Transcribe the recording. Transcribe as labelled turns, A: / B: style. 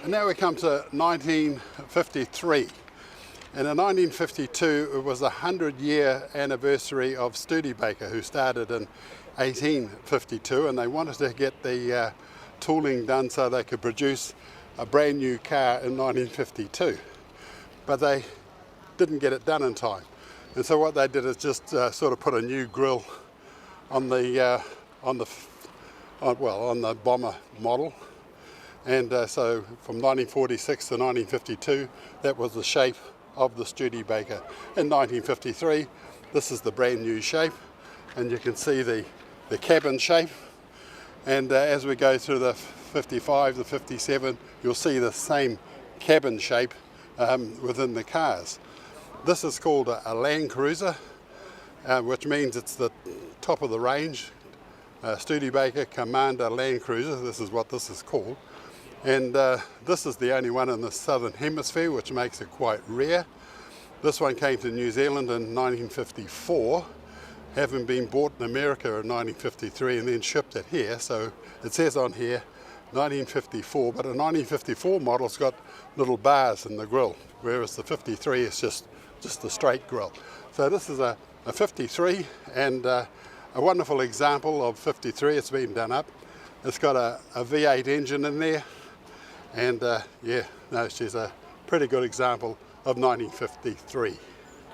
A: And now we come to 1953. And in 1952, it was the 100-year anniversary of Studebaker, who started in 1852, and they wanted to get the tooling done so they could produce a brand new car in 1952. But they didn't get it done in time. And so what they did is just sort of put a new grille on the bomber model. And so from 1946 to 1952, that was the shape of the Studebaker. In 1953, this is the brand new shape, and you can see the cabin shape. And as we go through the 55 to 57, you'll see the same cabin shape within the cars. This is called a Landcruiser, which means it's the top of the range. Studebaker Commander Landcruiser, this is what this is called. And this is the only one in the southern hemisphere, which makes it quite rare. This one came to New Zealand in 1954, having been bought in America in 1953 and then shipped it here. So it says on here 1954, but a 1954 model's got little bars in the grille, whereas the 53 is just the straight grille. So this is a 53, and a wonderful example of 53. It's been done up. It's got a V8 engine in there. And she's a pretty good example of 1953.